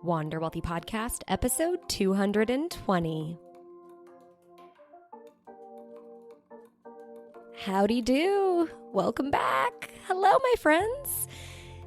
Wander Wealthy Podcast, episode 220. Howdy do. Welcome back. Hello, my friends.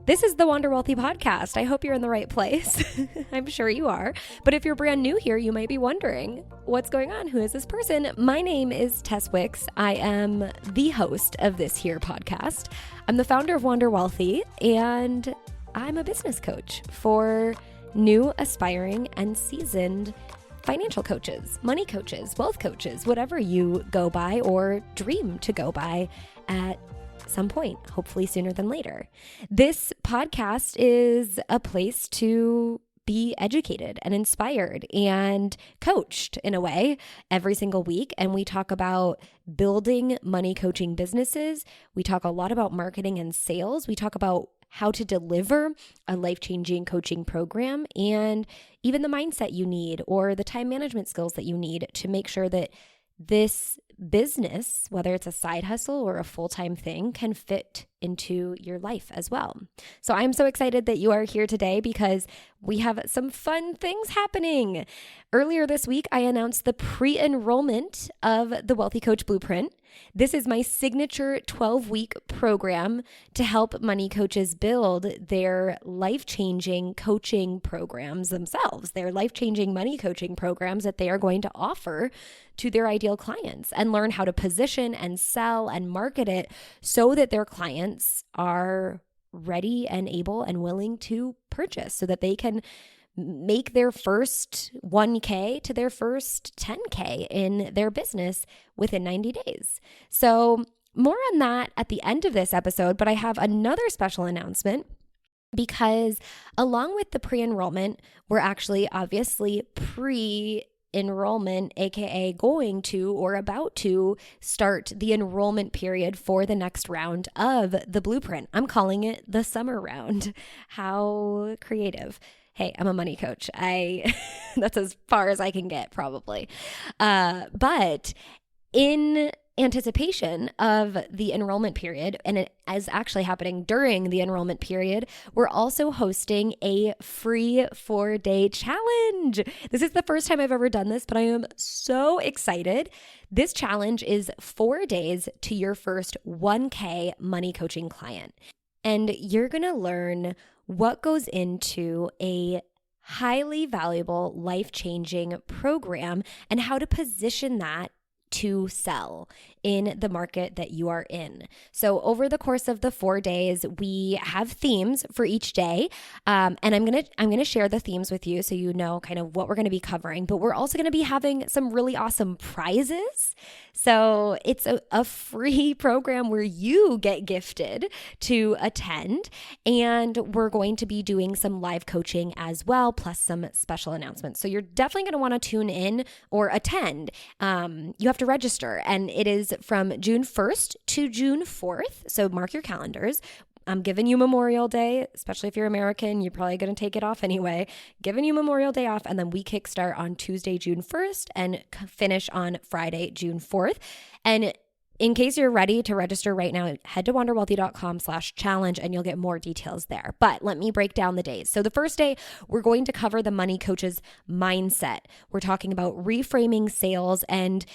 This is the Wander Wealthy Podcast. I hope you're in the right place. I'm sure you are. But if you're brand new here, you might be wondering, what's going on? Who is this person? My name is Tess. I am the host of this here podcast. I'm the founder of Wander Wealthy, and I'm a business coach for new, aspiring, and seasoned financial coaches, money coaches, wealth coaches, whatever you go by or dream to go by at some point, hopefully sooner than later. This podcast is a place to be educated and inspired and coached in a way every single week. And we talk about building money coaching businesses. We talk a lot about marketing and sales. We talk about how to deliver a life-changing coaching program, and even the mindset you need or the time management skills that you need to make sure that this business, whether it's a side hustle or a full-time thing, can fit into your life as well. So I'm so excited that you are here today because we have some fun things happening. Earlier this week, I announced the pre-enrollment of the Wealthy Coach Blueprint. This is my signature 12-week program to help money coaches build their life-changing coaching programs themselves, their life-changing money coaching programs that they are going to offer to their ideal clients, and learn how to position and sell and market it so that their clients are ready and able and willing to purchase so that they can make their first 1K to their first 10K in their business within 90 days. So more on that at the end of this episode, but I have another special announcement because along with the pre-enrollment, we're actually obviously pre-enrollment, aka going to or about to start the enrollment period for the next round of the blueprint. I'm calling it the summer round. How creative. Hey, I'm a money coach. That's as far as I can get probably. But in anticipation of the enrollment period, and it is actually happening during the enrollment period, we're also hosting a free 4-day challenge. This is the first time I've ever done this, but I am so excited. This challenge is 4 days to your first 1K money coaching client. And you're going to learn what goes into a highly valuable, life-changing program and how to position that to sell in the market that you are in. So over the course of the 4 days, we have themes for each day. And I'm gonna share the themes with you so you know kind of what we're gonna be covering, but we're also gonna be having some really awesome prizes. So it's a free program where you get gifted to attend, and we're going to be doing some live coaching as well, plus some special announcements. So you're definitely gonna wanna tune in or attend. You have to register, and it is from June 1st to June 4th. So mark your calendars. I'm giving you Memorial Day, especially if you're American, you're probably going to take it off anyway. Giving you Memorial Day off, and then we kickstart on Tuesday, June 1st and finish on Friday, June 4th. And in case you're ready to register right now, head to wanderwealthy.com/challenge and you'll get more details there. But let me break down the days. So the first day, we're going to cover the money coach's mindset. We're talking about reframing sales and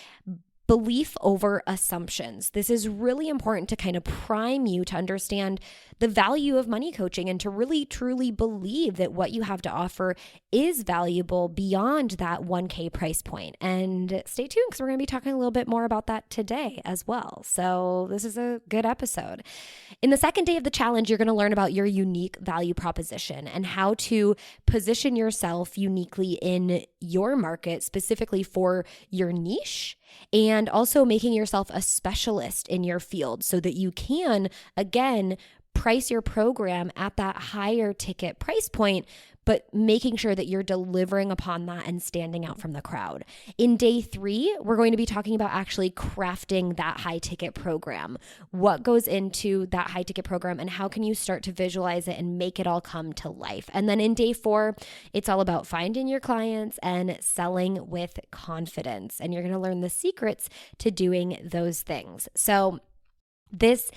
belief over assumptions. This is really important to kind of prime you to understand the value of money coaching and to really truly believe that what you have to offer is valuable beyond that 1K price point. And stay tuned because we're going to be talking a little bit more about that today as well. So this is a good episode. In the second day of the challenge, you're going to learn about your unique value proposition and how to position yourself uniquely in your market, specifically for your niche, and also making yourself a specialist in your field so that you can, again, price your program at that higher ticket price point, but making sure that you're delivering upon that and standing out from the crowd. In day 3, we're going to be talking about actually crafting that high ticket program. What goes into that high ticket program and how can you start to visualize it and make it all come to life? And then in day 4, it's all about finding your clients and selling with confidence. And you're going to learn the secrets to doing those things. So this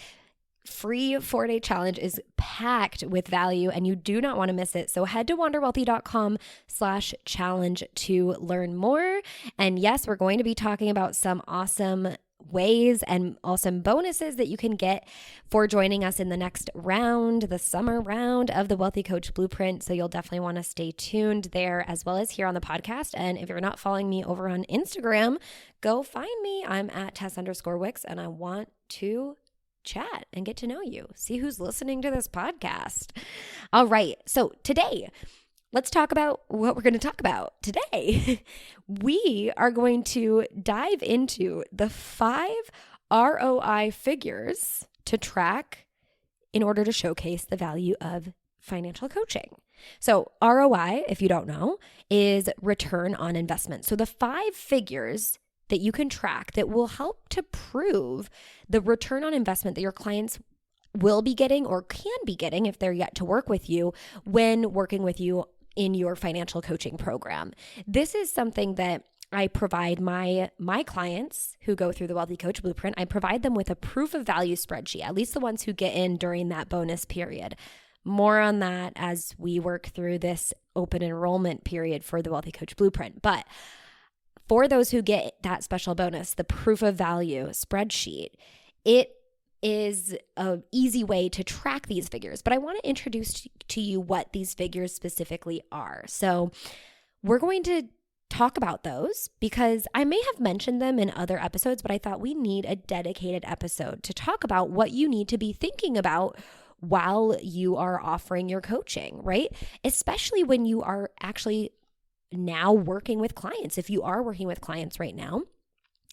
free 4-day challenge is packed with value and you do not want to miss it. So head to wanderwealthy.com/challenge to learn more. And yes, we're going to be talking about some awesome ways and awesome bonuses that you can get for joining us in the next round, the summer round of the Wealthy Coach Blueprint. So you'll definitely want to stay tuned there as well as here on the podcast. And if you're not following me over on Instagram, go find me. I'm at Tess_Wicks and I want to chat and get to know you. See who's listening to this podcast. All right. So today, let's talk about what we're going to talk about today. We are going to dive into the 5 ROI figures to track in order to showcase the value of financial coaching. So ROI, if you don't know, is return on investment. So the 5 figures that you can track that will help to prove the return on investment that your clients will be getting or can be getting if they're yet to work with you when working with you in your financial coaching program. This is something that I provide my clients who go through the Wealthy Coach Blueprint. I provide them with a proof of value spreadsheet, at least the ones who get in during that bonus period. More on that as we work through this open enrollment period for the Wealthy Coach Blueprint. But for those who get that special bonus, the proof of value spreadsheet, it is an easy way to track these figures. But I want to introduce to you what these figures specifically are. So we're going to talk about those because I may have mentioned them in other episodes, but I thought we need a dedicated episode to talk about what you need to be thinking about while you are offering your coaching, right? Especially when you are actually now working with clients. If you are working with clients right now,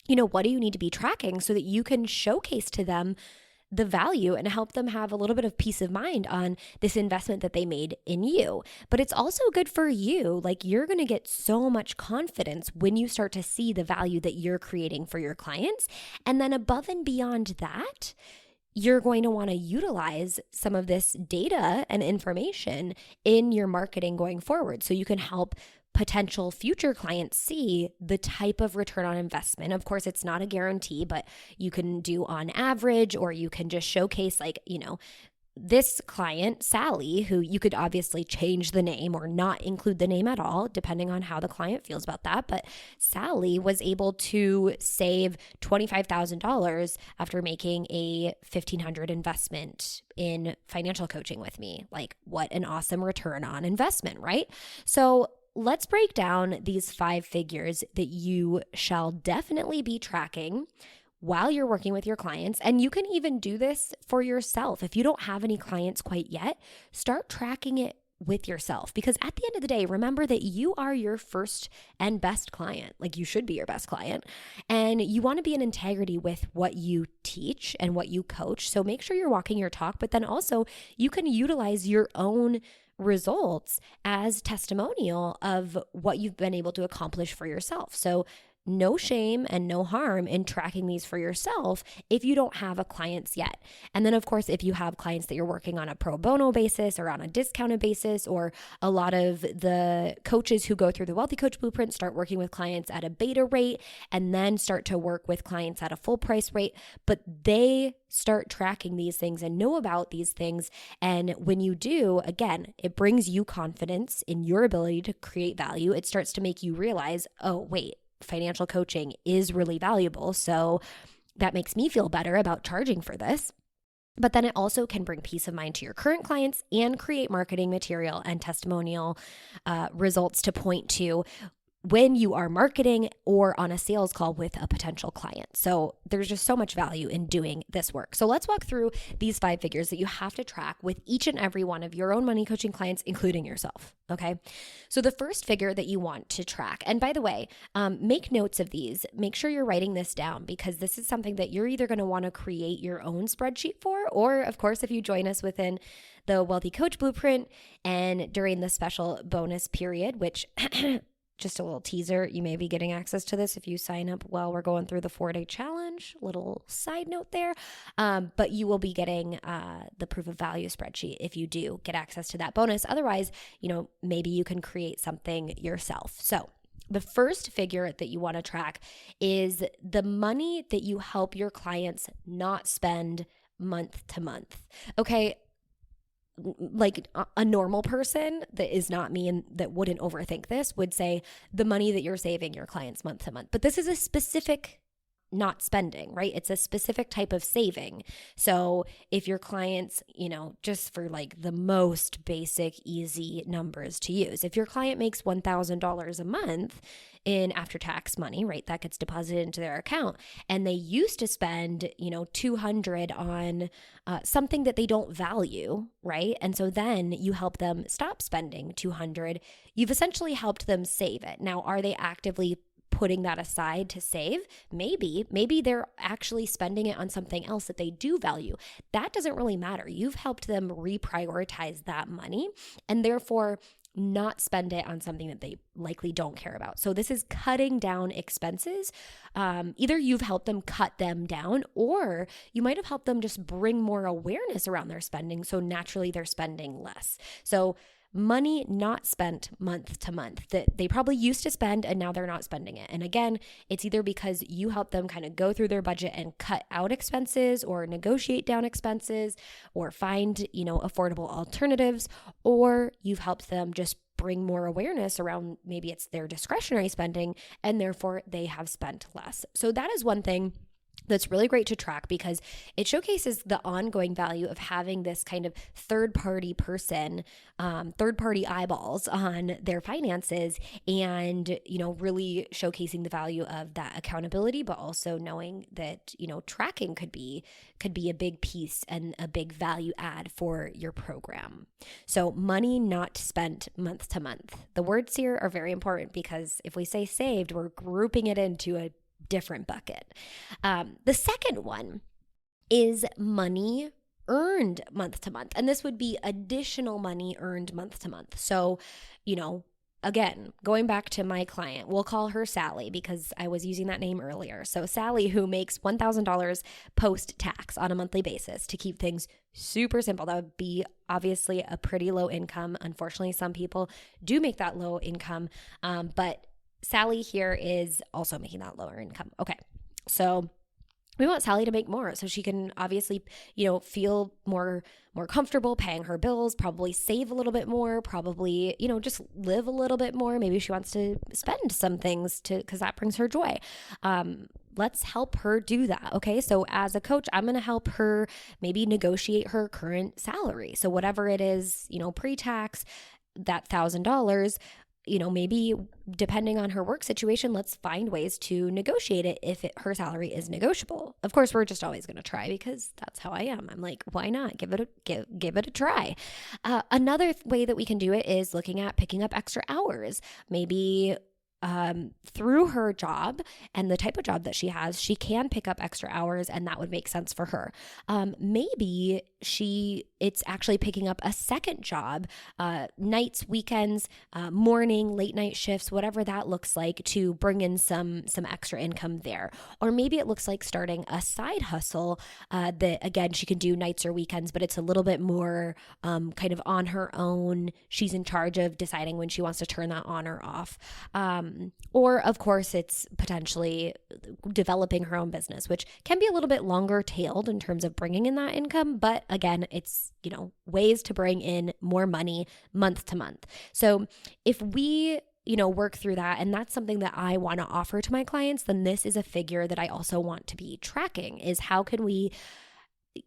what do you need to be tracking so that you can showcase to them the value and help them have a little bit of peace of mind on this investment that they made in you. But it's also good for you. Like, you're going to get so much confidence when you start to see the value that you're creating for your clients. And then above and beyond that, you're going to want to utilize some of this data and information in your marketing going forward so you can help potential future clients see the type of return on investment. Of course, it's not a guarantee, but you can do on average, or you can just showcase this client, Sally, who you could obviously change the name or not include the name at all, depending on how the client feels about that. But Sally was able to save $25,000 after making a $1,500 investment in financial coaching with me. Like, what an awesome return on investment, right? So let's break down these 5 figures that you shall definitely be tracking while you're working with your clients. And you can even do this for yourself. If you don't have any clients quite yet, start tracking it with yourself. Because at the end of the day, remember that you are your first and best client. Like, you should be your best client. And you want to be in integrity with what you teach and what you coach. So make sure you're walking your talk, but then also you can utilize your own results as testimonial of what you've been able to accomplish for yourself. So no shame and no harm in tracking these for yourself if you don't have a clients yet. And then, of course, if you have clients that you're working on a pro bono basis or on a discounted basis, or a lot of the coaches who go through the Wealthy Coach Blueprint start working with clients at a beta rate and then start to work with clients at a full price rate, but they start tracking these things and know about these things. And when you do, again, it brings you confidence in your ability to create value. It starts to make you realize, oh, wait, financial coaching is really valuable. So that makes me feel better about charging for this. But then it also can bring peace of mind to your current clients and create marketing material and testimonial results to point to when you are marketing or on a sales call with a potential client. So there's just so much value in doing this work. So let's walk through these 5 figures that you have to track with each and every one of your own money coaching clients, including yourself. Okay. So the first figure that you want to track, and by the way, make notes of these. Make sure you're writing this down, because this is something that you're either going to want to create your own spreadsheet for, or of course, if you join us within the Wealthy Coach Blueprint and during the special bonus period, which just a little teaser, you may be getting access to this if you sign up while we're going through the 4-day challenge. Little side note there. But you will be getting the proof of value spreadsheet if you do get access to that bonus. Otherwise, maybe you can create something yourself. So the first figure that you want to track is the money that you help your clients not spend month to month. Okay, like a normal person that is not me and that wouldn't overthink this would say the money that you're saving your clients month to month. But this is a specific not spending, right? It's a specific type of saving. So if your clients, just for like the most basic, easy numbers to use, if your client makes $1,000 a month in after-tax money, right, that gets deposited into their account, and they used to spend, $200 on something that they don't value, right? And so then you help them stop spending $200. You've essentially helped them save it. Now, are they actively putting that aside to save? Maybe they're actually spending it on something else that they do value. That doesn't really matter. You've helped them reprioritize that money and therefore not spend it on something that they likely don't care about. So this is cutting down expenses. Either you've helped them cut them down, or you might have helped them just bring more awareness around their spending. So naturally they're spending less. So money not spent month to month that they probably used to spend and now they're not spending it. And again, it's either because you help them kind of go through their budget and cut out expenses or negotiate down expenses or find, affordable alternatives, or you've helped them just bring more awareness around maybe it's their discretionary spending and therefore they have spent less. So that is one thing that's really great to track because it showcases the ongoing value of having this kind of third-party person, third-party eyeballs on their finances and, really showcasing the value of that accountability, but also knowing that, tracking could be a big piece and a big value add for your program. So money not spent month to month. The words here are very important because if we say saved, we're grouping it into a different bucket. The second one is money earned month to month. And this would be additional money earned month to month. So, again, going back to my client, we'll call her Sally because I was using that name earlier. So Sally, who makes $1,000 post-tax on a monthly basis, to keep things super simple. That would be obviously a pretty low income. Unfortunately, some people do make that low income, but Sally here is also making that lower income. Okay, so we want Sally to make more so she can obviously, feel more comfortable paying her bills, probably save a little bit more, probably, just live a little bit more. Maybe she wants to spend some things because that brings her joy. Let's help her do that. Okay. So as a coach, I'm going to help her maybe negotiate her current salary. So whatever it is, pre-tax, that $1,000, maybe depending on her work situation, let's find ways to negotiate it if her salary is negotiable. Of course, we're just always going to try because that's how I am. I'm like, why not? Give it a try. Another way that we can do it is looking at picking up extra hours. Maybe through her job and the type of job that she has, she can pick up extra hours and that would make sense for her. Maybe it's actually picking up a second job, nights, weekends, morning, late night shifts, whatever that looks like, to bring in some extra income there. Or maybe it looks like starting a side hustle that, again, she can do nights or weekends, but it's a little bit more kind of on her own. She's in charge of deciding when she wants to turn that on or off. Or, of course, it's potentially developing her own business, which can be a little bit longer tailed in terms of bringing in that income. But again, it's, ways to bring in more money month to month. So if we work through that, and that's something that I want to offer to my clients, then this is a figure that I also want to be tracking, is how can we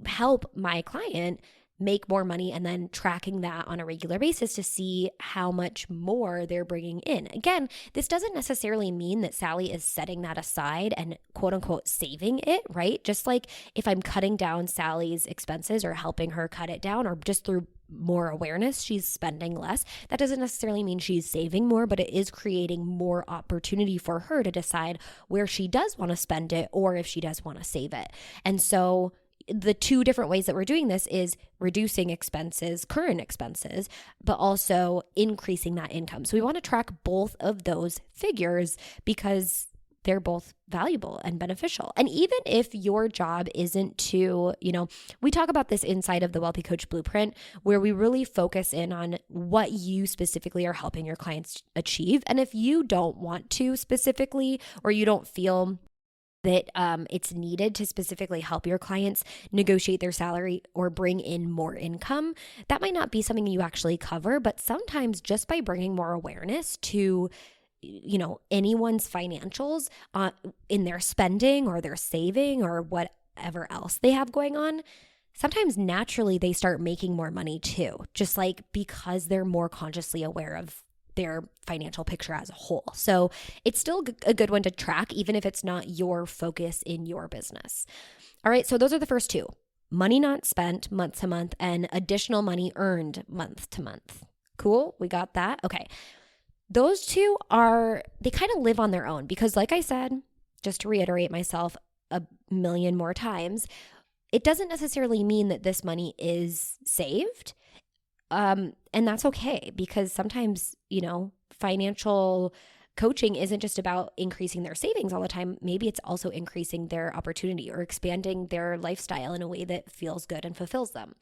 help my client make more money and then tracking that on a regular basis to see how much more they're bringing in. Again, this doesn't necessarily mean that Sally is setting that aside and quote unquote saving it, right? Just like if I'm cutting down Sally's expenses or helping her cut it down, or just through more awareness, she's spending less. That doesn't necessarily mean she's saving more, but it is creating more opportunity for her to decide where she does want to spend it or if she does want to save it. And so the two different ways that we're doing this is reducing expenses, current expenses, but also increasing that income. So we want to track both of those figures because they're both valuable and beneficial. And even if your job isn't to, we talk about this inside of the Wealthy Coach Blueprint, where we really focus in on what you specifically are helping your clients achieve. And if you don't want to specifically, or you don't feel that it's needed to specifically help your clients negotiate their salary or bring in more income, that might not be something you actually cover, but sometimes just by bringing more awareness to anyone's financials in their spending or their saving or whatever else they have going on, sometimes naturally they start making more money too, just like because they're more consciously aware of their financial picture as a whole. So it's still a good one to track, even if it's not your focus in your business. All right, so those are the first two: money not spent month to month and additional money earned month to month. Cool, we got that. Okay. Those two they kind of live on their own because, like I said, just to reiterate myself a million more times, it doesn't necessarily mean that this money is saved. And that's okay, because sometimes, financial coaching isn't just about increasing their savings all the time. Maybe it's also increasing their opportunity or expanding their lifestyle in a way that feels good and fulfills them.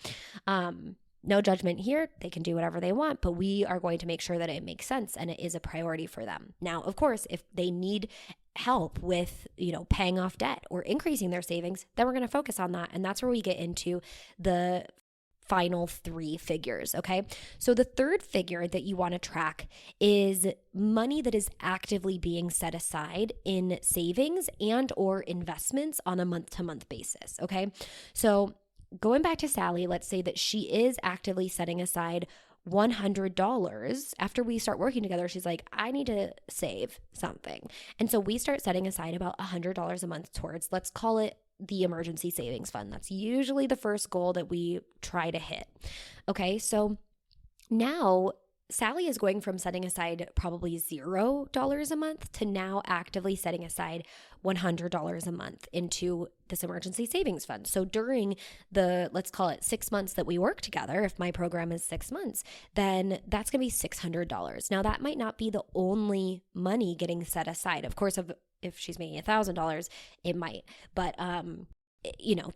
No judgment here. They can do whatever they want, but we are going to make sure that it makes sense and it is a priority for them. Now, of course, if they need help with, paying off debt or increasing their savings, then we're going to focus on that. And that's where we get into the final three figures. Okay. So the third figure that you want to track is money that is actively being set aside in savings and or investments on a month-to-month basis. Okay. So going back to Sally, let's say that she is actively setting aside $100. After we start working together, she's like, I need to save something. And so we start setting aside about $100 a month towards, let's call it the emergency savings fund. That's usually the first goal that we try to hit. Okay, so now Sally is going from setting aside probably $0 a month to now actively setting aside $100 a month into this emergency savings fund. So during the, let's call it 6 months that we work together, if my program is 6 months, then that's going to be $600. Now that might not be the only money getting set aside. Of course, if she's making $1,000, it might, but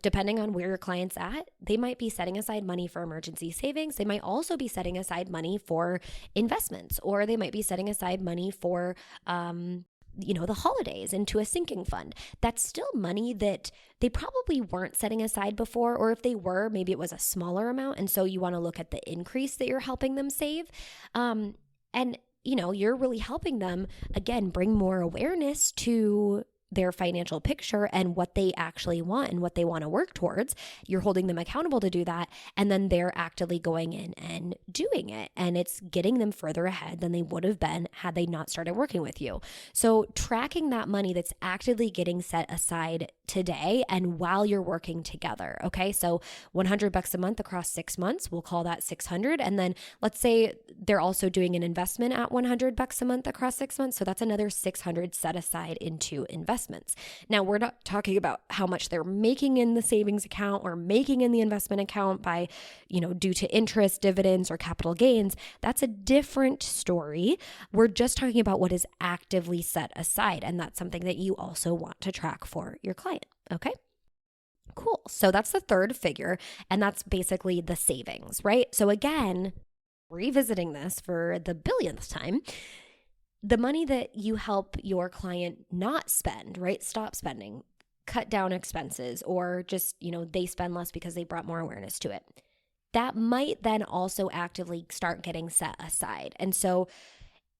depending on where your client's at, they might be setting aside money for emergency savings. They might also be setting aside money for investments, or they might be setting aside money for, the holidays into a sinking fund. That's still money that they probably weren't setting aside before, or if they were, maybe it was a smaller amount. And so you want to look at the increase that you're helping them save. And you're really helping them, again, bring more awareness to their financial picture and what they actually want and what they want to work towards. You're holding them accountable to do that. And then they're actively going in and doing it. And it's getting them further ahead than they would have been had they not started working with you. So tracking that money that's actively getting set aside today and while you're working together. Okay. So $100 a month across 6 months, we'll call that 600. And then let's say they're also doing an investment at $100 a month across 6 months. So that's another 600 set aside into investments. Now, we're not talking about how much they're making in the savings account or making in the investment account by, due to interest, dividends, or capital gains. That's a different story. We're just talking about what is actively set aside. And that's something that you also want to track for your client. Okay. Cool. So that's the third figure. And that's basically the savings, right? So again, revisiting this for the billionth time, the money that you help your client not spend, right? Stop spending, cut down expenses, or just, they spend less because they brought more awareness to it. That might then also actively start getting set aside. And so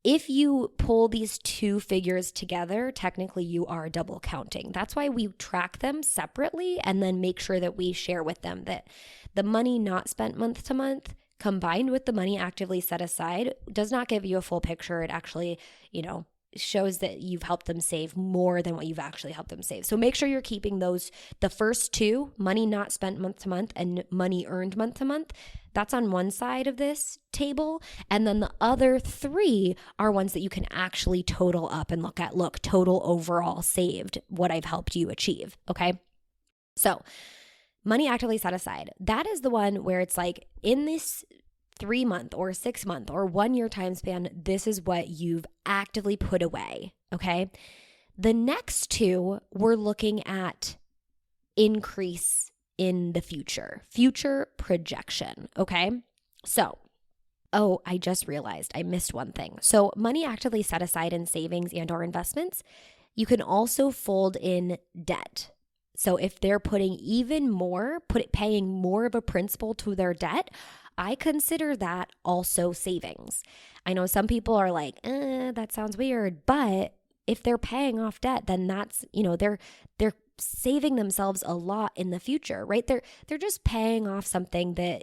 if you pull these two figures together, technically you are double counting. That's why we track them separately and then make sure that we share with them that the money not spent month to month combined with the money actively set aside does not give you a full picture. It actually, shows that you've helped them save more than what you've actually helped them save. So make sure you're keeping the first two, money not spent month to month and money earned month to month. That's on one side of this table. And then the other three are ones that you can actually total up and look, total overall saved, what I've helped you achieve. Okay. So money actively set aside. That is the one where it's like in this 3 month or 6 month or 1 year time span, this is what you've actively put away. Okay. The next two, we're looking at increase in the future projection. Okay. So, I just realized I missed one thing. So money actively set aside in savings and or investments, You can also fold in debt. So if they're putting even more, paying more of a principal to their debt, I consider that also savings. I know some people are like, that sounds weird, but if they're paying off debt, then that's, they're saving themselves a lot in the future, right? They're just paying off something that,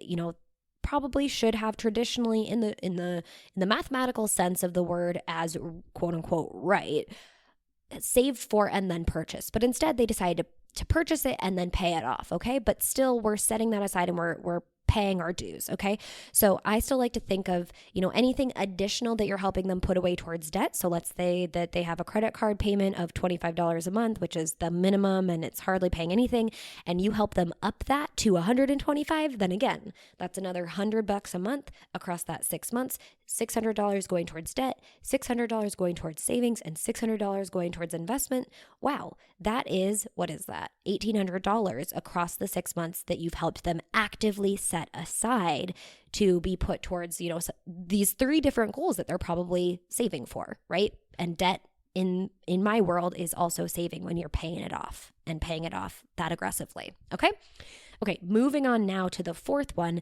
probably should have traditionally in the mathematical sense of the word as quote unquote right, saved for and then purchased. But instead they decided to purchase it and then pay it off, okay? But still we're setting that aside and we're paying our dues, okay? So I still like to think of, anything additional that you're helping them put away towards debt. So let's say that they have a credit card payment of $25 a month, which is the minimum and it's hardly paying anything, and you help them up that to $125, then again, that's another $100 a month across that 6 months, $600 going towards debt, $600 going towards savings, and $600 going towards investment. Wow, that is, what is that? $1,800 across the 6 months that you've helped them actively set aside to be put towards, these 3 different goals that they're probably saving for, right? And debt in my world is also saving when you're paying it off and paying it off that aggressively. Okay, moving on now to the 4th one.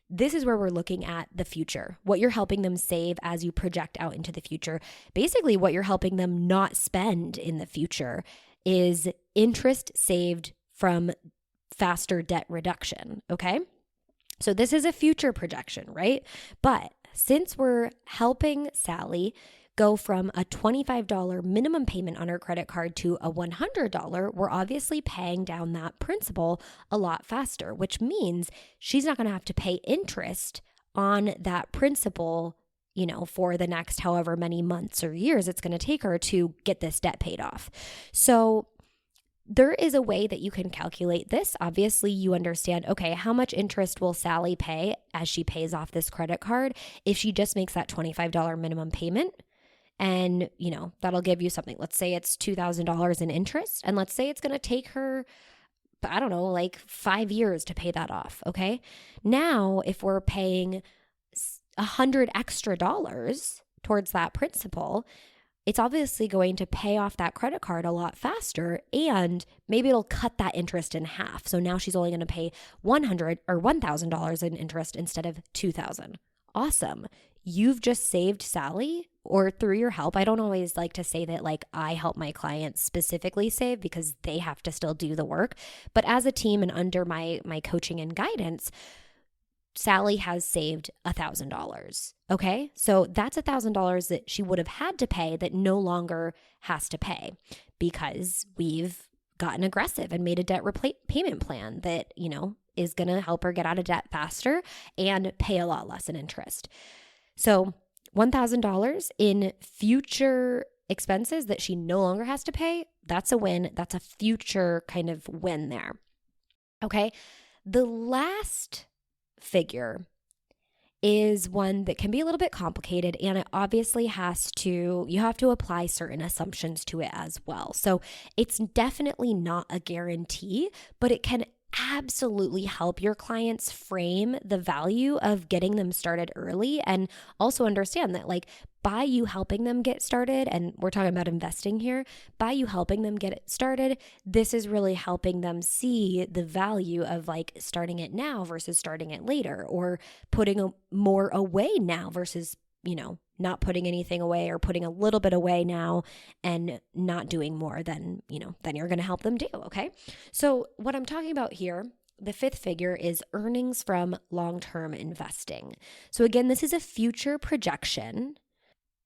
This is where we're looking at the future, what you're helping them save as you project out into the future. Basically, what you're helping them not spend in the future is interest saved from faster debt reduction, okay? So this is a future projection, right? But since we're helping Sally go from a $25 minimum payment on her credit card to a $100, we're obviously paying down that principal a lot faster, which means she's not going to have to pay interest on that principal, for the next however many months or years it's going to take her to get this debt paid off. So there is a way that you can calculate this. Obviously, you understand, okay, how much interest will Sally pay as she pays off this credit card if she just makes that $25 minimum payment? And, that'll give you something. Let's say it's $2,000 in interest. And let's say it's going to take her, I don't know, like 5 years to pay that off. Okay. Now, if we're paying $100 extra towards that principal, it's obviously going to pay off that credit card a lot faster, and maybe it'll cut that interest in half. So now she's only going to pay $100 or $1,000 in interest instead of $2,000. Awesome. You've just saved Sally, or through your help. I don't always like to say that like I help my clients specifically save because they have to still do the work. But as a team and under my coaching and guidance, Sally has saved $1,000. Okay. So that's $1,000 that she would have had to pay that no longer has to pay because we've gotten aggressive and made a debt repayment plan that, is going to help her get out of debt faster and pay a lot less in interest. So $1,000 in future expenses that she no longer has to pay, that's a win. That's a future kind of win there. Okay. The last figure is one that can be a little bit complicated, and it obviously you have to apply certain assumptions to it as well. So it's definitely not a guarantee, but it can absolutely help your clients frame the value of getting them started early, and also understand that like by you helping them get started, and we're talking about investing here, by you helping them get it started, this is really helping them see the value of like starting it now versus starting it later, or putting more away now versus, not putting anything away, or putting a little bit away now and not doing more than, then you're going to help them do. Okay. So what I'm talking about here, the 5th figure, is earnings from long-term investing. So again, this is a future projection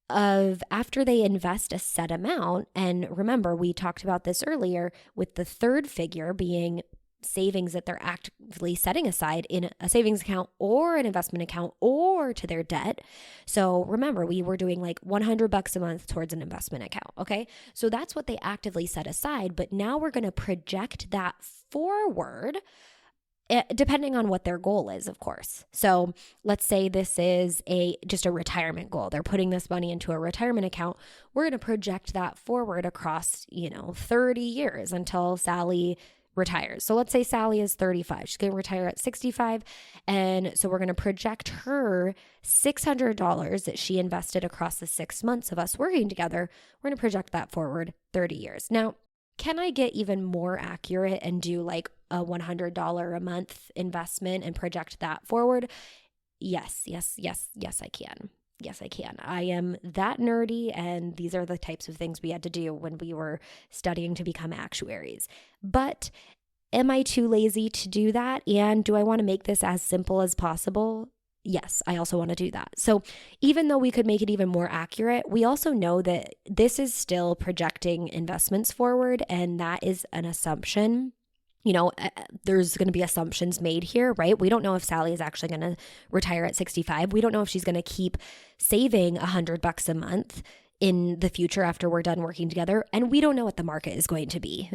of after they invest a set amount. And remember, we talked about this earlier with the 3rd figure being savings that they're actively setting aside in a savings account or an investment account or to their debt. So remember, we were doing like $100 a month towards an investment account. Okay. So that's what they actively set aside. But now we're going to project that forward, depending on what their goal is, of course. So let's say this is just a retirement goal. They're putting this money into a retirement account. We're going to project that forward across, 30 years until Sally retires. So let's say Sally is 35. She's going to retire at 65. And so we're going to project her $600 that she invested across the 6 months of us working together. We're going to project that forward 30 years. Now, can I get even more accurate and do like a $100 a month investment and project that forward? Yes, I can. Yes, I can. I am that nerdy, and these are the types of things we had to do when we were studying to become actuaries. But am I too lazy to do that? And do I want to make this as simple as possible? Yes, I also want to do that. So even though we could make it even more accurate, we also know that this is still projecting investments forward, and that is an assumption. There's going to be assumptions made here, right? We don't know if Sally is actually going to retire at 65. We don't know if she's going to keep saving $100 a month in the future after we're done working together. And we don't know what the market is going to be,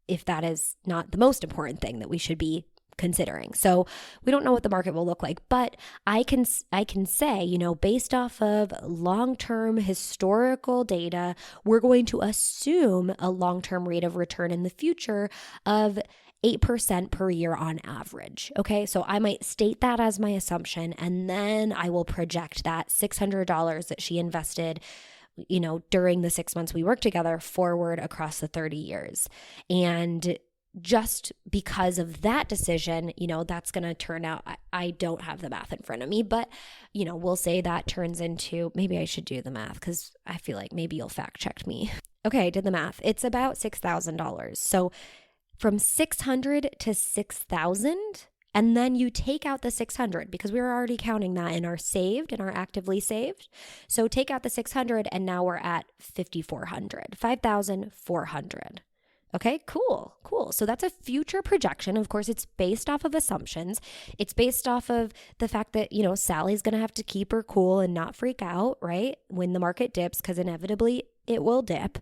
if that is not the most important thing that we should be considering. So we don't know what the market will look like, but I can say, based off of long-term historical data, we're going to assume a long-term rate of return in the future of 8% per year on average. Okay. So I might state that as my assumption, and then I will project that $600 that she invested during the 6 months we worked together forward across the 30 years. And just because of that decision, that's going to turn out, I don't have the math in front of me, but, we'll say that turns into, maybe I should do the math because I feel like maybe you'll fact check me. Okay, I did the math. It's about $6,000. So from 600 to 6,000, and then you take out the 600 because we were already counting that in our saved and our actively saved. So take out the 600 and now we're at 5,400, 5,400. Okay, cool. So that's a future projection. Of course, it's based off of assumptions. It's based off of the fact that, Sally's going to have to keep her cool and not freak out, right? When the market dips, because inevitably it will dip,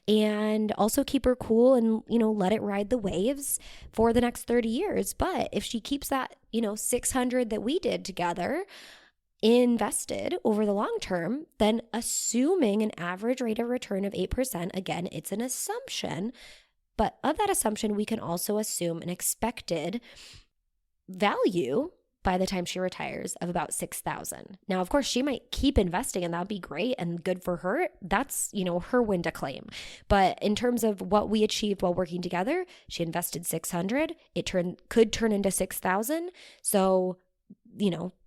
and also keep her cool and, let it ride the waves for the next 30 years. But if she keeps that, 600 that we did together invested over the long term, then assuming an average rate of return of 8%, again, it's an assumption. But of that assumption, we can also assume an expected value by the time she retires of about 6,000. Now, of course, she might keep investing and that'd be great and good for her. That's, her win to claim. But in terms of what we achieved while working together, she invested 600. It could turn into 6,000. So,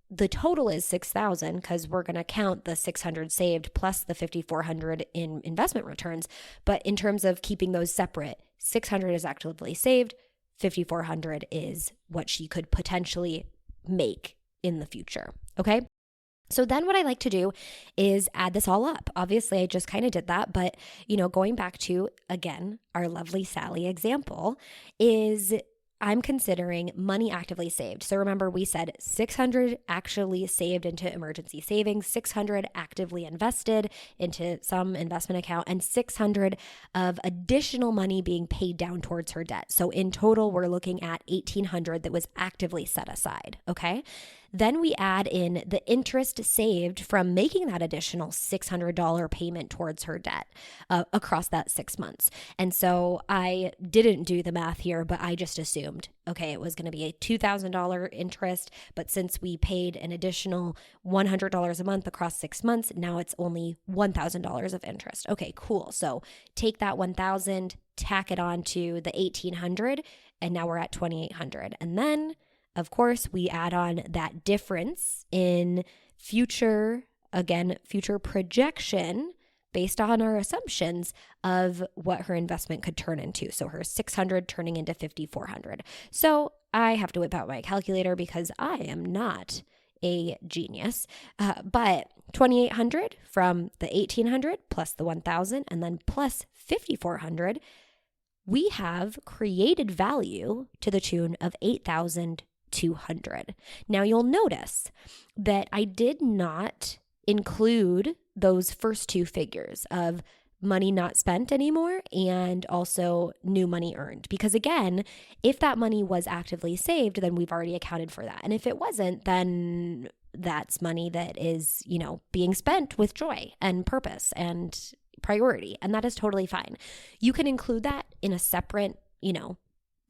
the total is 6,000 because we're going to count the 600 saved plus the 5,400 in investment returns. But in terms of keeping those separate, 600 is actively saved, 5,400 is what she could potentially make in the future. Okay. So then what I like to do is add this all up. Obviously, I just kind of did that, but going back to, again, our lovely Sally example is I'm considering money actively saved. So remember, we said 600 actually saved into emergency savings, 600 actively invested into some investment account, and 600 of additional money being paid down towards her debt. So in total, we're looking at 1,800 that was actively set aside. Okay. Then we add in the interest saved from making that additional $600 payment towards her debt across that 6 months. And so I didn't do the math here, but I just assumed, okay, it was going to be a $2,000 interest, but since we paid an additional $100 a month across 6 months, now it's only $1,000 of interest. Okay, cool. So take that 1,000, tack it on to the 1,800, and now we're at 2,800. And then of course, we add on that difference in future projection based on our assumptions of what her investment could turn into. So her 600 turning into 5,400. So I have to whip out my calculator because I am not a genius. But 2,800 from the 1,800 plus the 1,000 and then plus 5,400, we have created value to the tune of 8,200. Now you'll notice that I did not include those first two figures of money not spent anymore and also new money earned. Because again, if that money was actively saved, then we've already accounted for that. And if it wasn't, then that's money that is, being spent with joy and purpose and priority. And that is totally fine. You can include that in a separate,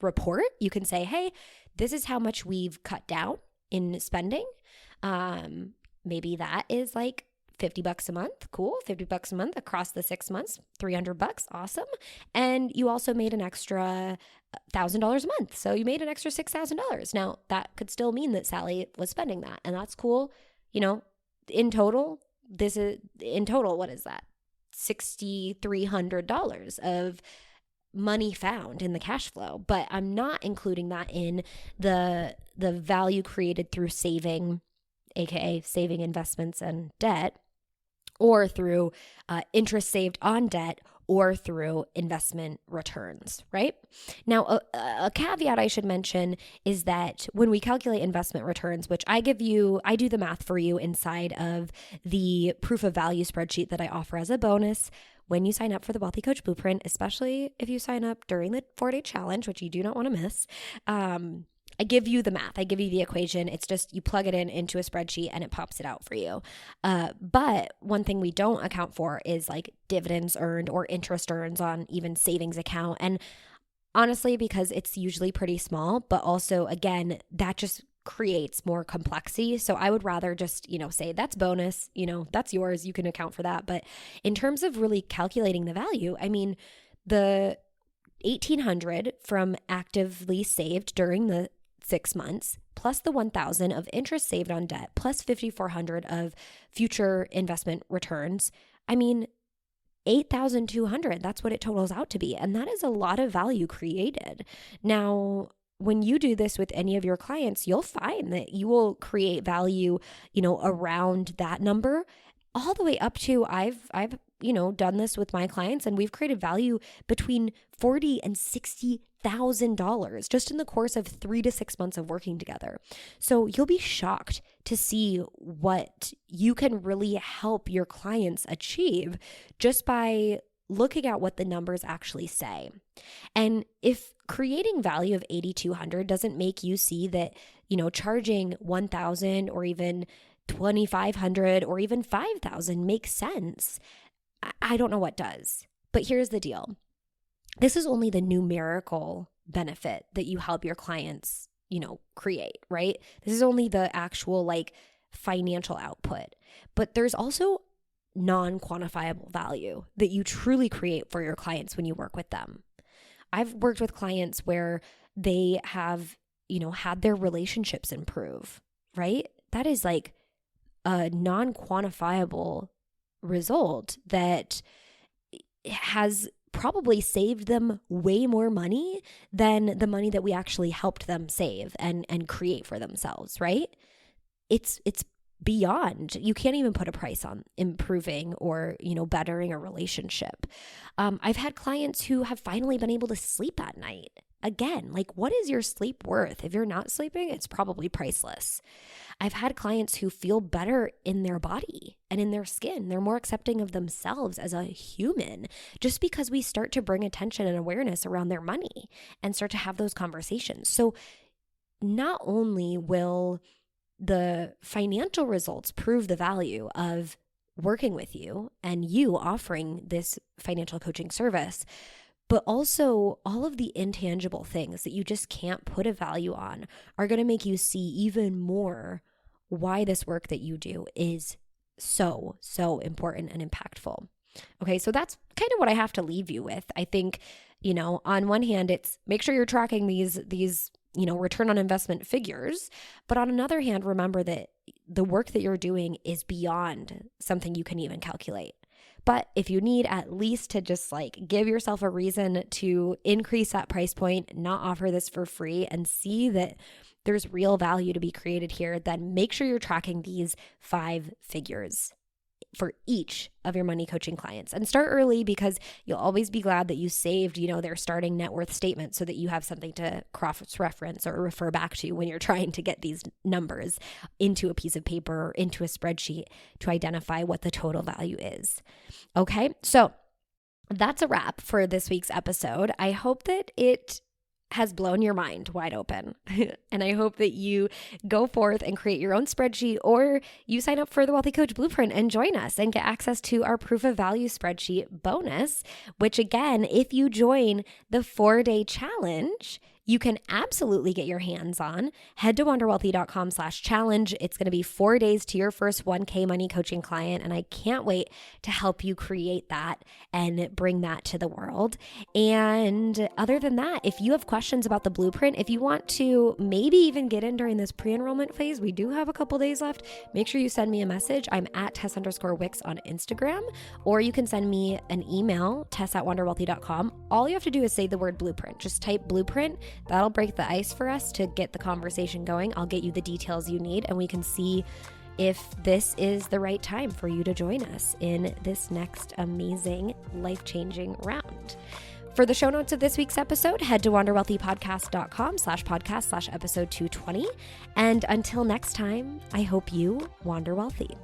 report. You can say, hey, this is how much we've cut down in spending. Maybe that is like $50 a month. Cool. $50 a month across the 6 months, $300. Awesome. And you also made an extra $1,000 a month. So you made an extra $6,000. Now that could still mean that Sally was spending that, and that's cool. In total, what is that? $6,300 of money found in the cash flow. But I'm not including that in the value created through saving, aka saving investments and debt, or through interest saved on debt, or through investment returns, right? Now, a caveat I should mention is that when we calculate investment returns, which I do the math for you inside of the proof of value spreadsheet that I offer as a bonus when you sign up for the Wealthy Coach Blueprint, especially if you sign up during the 4-day challenge, which you do not want to miss. I give you the math. I give you the equation. It's just you plug it into a spreadsheet and it pops it out for you. But one thing we don't account for is like dividends earned or interest earned on even savings account. And honestly, because it's usually pretty small, but also, again, that just creates more complexity. So I would rather just, say that's bonus, that's yours. You can account for that. But in terms of really calculating the value, I mean, the $1,800 from actively saved during the 6 months, plus the $1,000 of interest saved on debt, plus $5,400 of future investment returns. I mean, $8,200, that's what it totals out to be. And that is a lot of value created. Now, when you do this with any of your clients, you'll find that you will create value, around that number, all the way up to I've done this with my clients, and we've created value between $40,000 and $60,000 just in the course of 3 to 6 months of working together. So you'll be shocked to see what you can really help your clients achieve just by looking at what the numbers actually say. And if creating value of $8,200 doesn't make you see that, charging $1,000 or even $2,500 or even $5,000 makes sense, I don't know what does. But here's the deal. This is only the numerical benefit that you help your clients, create, right? This is only the actual financial output. But there's also non-quantifiable value that you truly create for your clients when you work with them. I've worked with clients where they have, had their relationships improve, right? That is like a non-quantifiable result that has probably saved them way more money than the money that we actually helped them save and create for themselves, right? It's beyond. You can't even put a price on improving or, bettering a relationship. I've had clients who have finally been able to sleep at night. Again, what is your sleep worth? If you're not sleeping, it's probably priceless. I've had clients who feel better in their body and in their skin. They're more accepting of themselves as a human just because we start to bring attention and awareness around their money and start to have those conversations. So not only will the financial results prove the value of working with you and you offering this financial coaching service, but also all of the intangible things that you just can't put a value on are going to make you see even more why this work that you do is so, so important and impactful. Okay, so that's kind of what I have to leave you with. I think, on one hand, it's make sure you're tracking these return on investment figures. But on another hand, remember that the work that you're doing is beyond something you can even calculate. But if you need at least to just give yourself a reason to increase that price point, not offer this for free, and see that there's real value to be created here, then make sure you're tracking these 5 figures for each of your money coaching clients. And start early, because you'll always be glad that you saved, their starting net worth statement so that you have something to cross-reference or refer back to when you're trying to get these numbers into a piece of paper or into a spreadsheet to identify what the total value is. Okay, so that's a wrap for this week's episode. I hope that it has blown your mind wide open. And I hope that you go forth and create your own spreadsheet, or you sign up for the Wealthy Coach Blueprint and join us and get access to our proof of value spreadsheet bonus, which again, if you join the 4-day challenge, you can absolutely get your hands on, head to wanderwealthy.com/challenge. It's going to be 4 days to your first 1K money coaching client. And I can't wait to help you create that and bring that to the world. And other than that, if you have questions about the blueprint, if you want to maybe even get in during this pre-enrollment phase, we do have a couple days left. Make sure you send me a message. I'm at Tess_Wicks on Instagram, or you can send me an email, tess@wanderwealthy.com. All you have to do is say the word blueprint. Just type blueprint. That'll break the ice for us to get the conversation going. I'll get you the details you need, and we can see if this is the right time for you to join us in this next amazing, life-changing round. For the show notes of this week's episode, head to wanderwealthypodcast.com/podcast/episode 220. And until next time, I hope you wander wealthy.